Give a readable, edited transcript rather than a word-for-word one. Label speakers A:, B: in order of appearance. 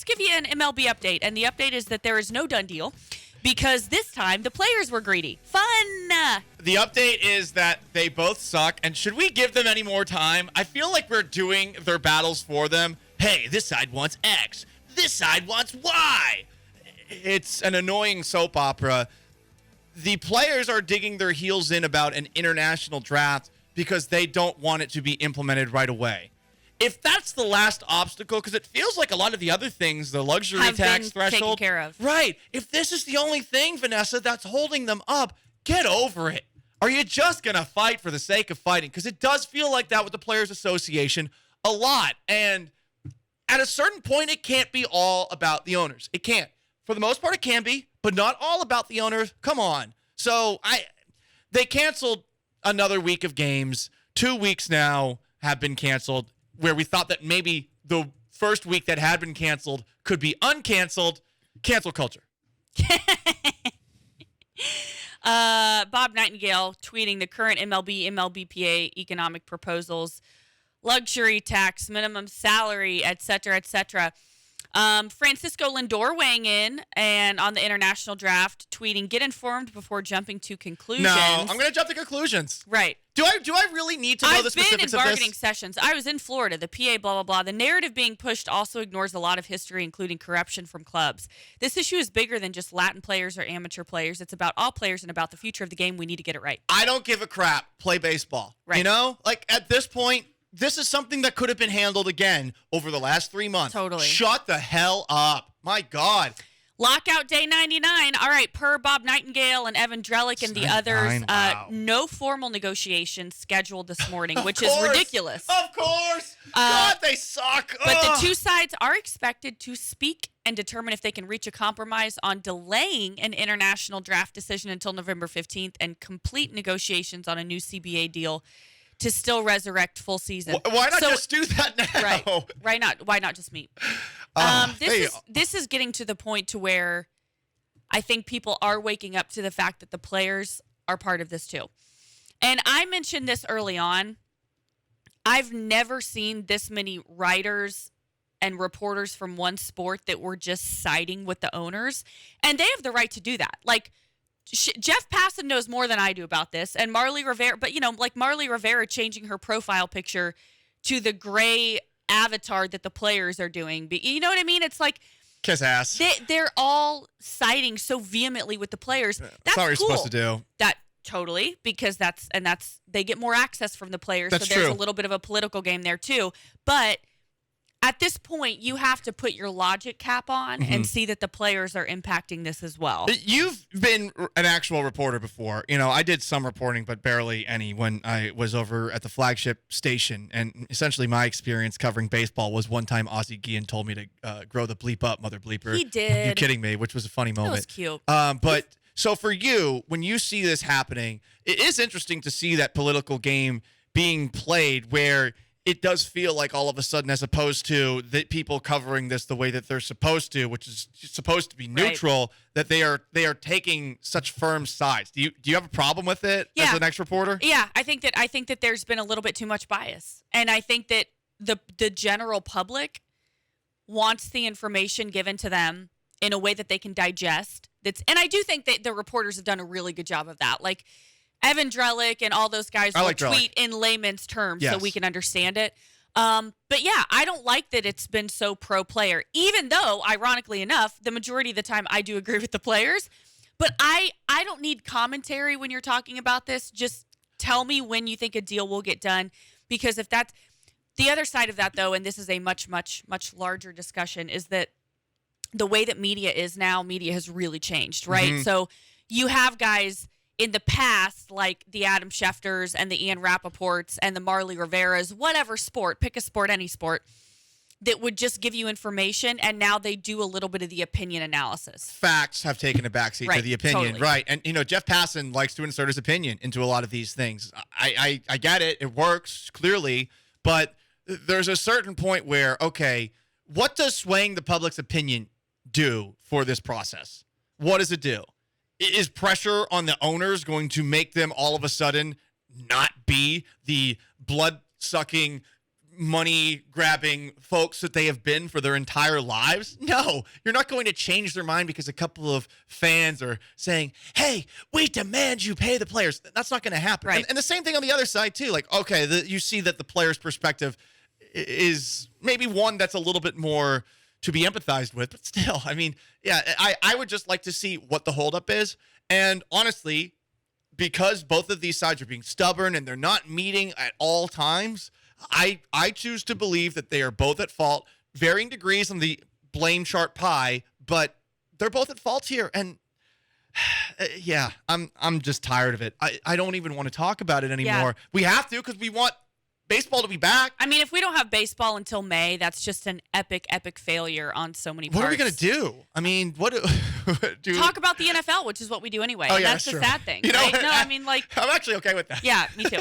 A: let's give you an MLB update. And the update is that there is no done deal because this time the players were greedy. Fun!
B: The update is that they both suck, and should we give them any more time? I feel like we're doing their battles for them. Hey, this side wants X. This side wants Y. It's an annoying soap opera. The players are digging their heels in about an international draft because they don't want it to be implemented right away. If that's the last obstacle, because it feels like a lot of the other things, the luxury
A: Have
B: tax
A: been taken
B: threshold,
A: care of.
B: right? If this is the only thing, Vanessa, that's holding them up, get over it. Are you just gonna fight for the sake of fighting? Because it does feel like that with the Players Association a lot, and at a certain point, it can't be all about the owners. It can't. For the most part, it can be, but not all about the owners. Come on. So they canceled another week of games. 2 weeks now have been canceled, where we thought that maybe the first week that had been canceled could be uncanceled. Cancel culture.
A: Bob Nightingale tweeting the current MLB, MLBPA economic proposals, luxury tax, minimum salary, et cetera, et cetera. Francisco Lindor weighing in and on the international draft, tweeting, get informed before jumping to conclusions.
B: No, I'm going to jump to conclusions.
A: Right.
B: Do I really need to know the specifics of this?
A: I've been in bargaining sessions. I was in Florida, the PA, blah, blah, blah. The narrative being pushed also ignores a lot of history, including corruption from clubs. This issue is bigger than just Latin players or amateur players. It's about all players and about the future of the game. We need to get it right.
B: I don't give a crap. Play baseball.
A: Right.
B: You know? Like, at this point, this is something that could have been handled again over the last 3 months.
A: Totally.
B: Shut the hell up. My God.
A: Lockout day 99. All right, per Bob Nightingale and Evan Drellick and the others,
B: wow.
A: no formal negotiations scheduled this morning, which
B: Of course.
A: is ridiculous.
B: Of course. God, they suck.
A: But
B: Ugh.
A: the two sides are expected to speak and determine if they can reach a compromise on delaying an international draft decision until November 15th and complete negotiations on a new CBA deal to still resurrect full season.
B: Why not just do that now?
A: Right. Why not just meet? This is getting to the point to where I think people are waking up to the fact that the players are part of this too. And I mentioned this early on. I've never seen this many writers and reporters from one sport that were just siding with the owners. And they have the right to do that. Like, Jeff Passan knows more than I do about this, and Marly Rivera, but like Marly Rivera changing her profile picture to the gray avatar that the players are doing. You know what I mean? It's like
B: kiss ass.
A: They're all siding so vehemently with the players. That's
B: what you're
A: cool.
B: supposed to do.
A: That totally, because that's they get more access from the players.
B: That's
A: so there's
B: true.
A: a little bit of a political game there too. But at this point, you have to put your logic cap on and see that the players are impacting this as well.
B: You've been an actual reporter before. You know, I did some reporting, but barely any when I was over at the flagship station. And essentially my experience covering baseball was one time Ozzie Guillen told me to grow the bleep up, mother bleeper.
A: He did.
B: You kidding me, which was a funny moment.
A: That was cute.
B: But so for you, when you see this happening, it is interesting to see that political game being played where it does feel like all of a sudden, as opposed to the people covering this the way that they're supposed to, which is supposed to be neutral, that they are taking such firm sides. Do you have a problem with it as an ex-reporter?
A: Yeah, I think that there's been a little bit too much bias, and I think that the general public wants the information given to them in a way that they can digest. And I do think that the reporters have done a really good job of that. Like Evan Drellick and all those guys will tweet in layman's terms so we can understand it. But yeah, I don't like that it's been so pro-player, even though, ironically enough, the majority of the time I do agree with the players. But I don't need commentary when you're talking about this. Just tell me when you think a deal will get done. Because if that's the other side of that, though, and this is a much, much, much larger discussion, is that the way that media is now, media has really changed, right? So you have guys in the past, like the Adam Schefters and the Ian Rappaports and the Marly Riveras, whatever sport, pick a sport, any sport, that would just give you information, and now they do a little bit of the opinion analysis.
B: Facts have taken a backseat to the opinion,
A: totally.
B: right? And, Jeff Passan likes to insert his opinion into a lot of these things. I get it. It works, clearly, but there's a certain point where, okay, what does swaying the public's opinion do for this process? What does it do? Is pressure on the owners going to make them all of a sudden not be the blood-sucking money grabbing folks that they have been for their entire lives? No, you're not going to change their mind because a couple of fans are saying, hey, we demand you pay the players. That's not going to happen.
A: Right.
B: And the same thing on the other side too. Like, okay, you see that the player's perspective is maybe one that's a little bit more to be empathized with, but still, I mean, yeah, I would just like to see what the holdup is. And honestly, because both of these sides are being stubborn and they're not meeting at all times, I choose to believe that they are both at fault, varying degrees on the blame chart pie, but they're both at fault here. And yeah, I'm just tired of it. I don't even want to talk about it anymore.
A: Yeah.
B: We have to because we want baseball to be back.
A: I mean, if we don't have baseball until May, that's just an epic failure on so many parts.
B: What are we going to do? I mean, what do
A: talk about the NFL, which is what we do anyway.
B: Oh, yeah,
A: that's the
B: sure.
A: sad thing,
B: You know,
A: right? No, I mean, like,
B: I'm actually okay with that.
A: yeah, me too.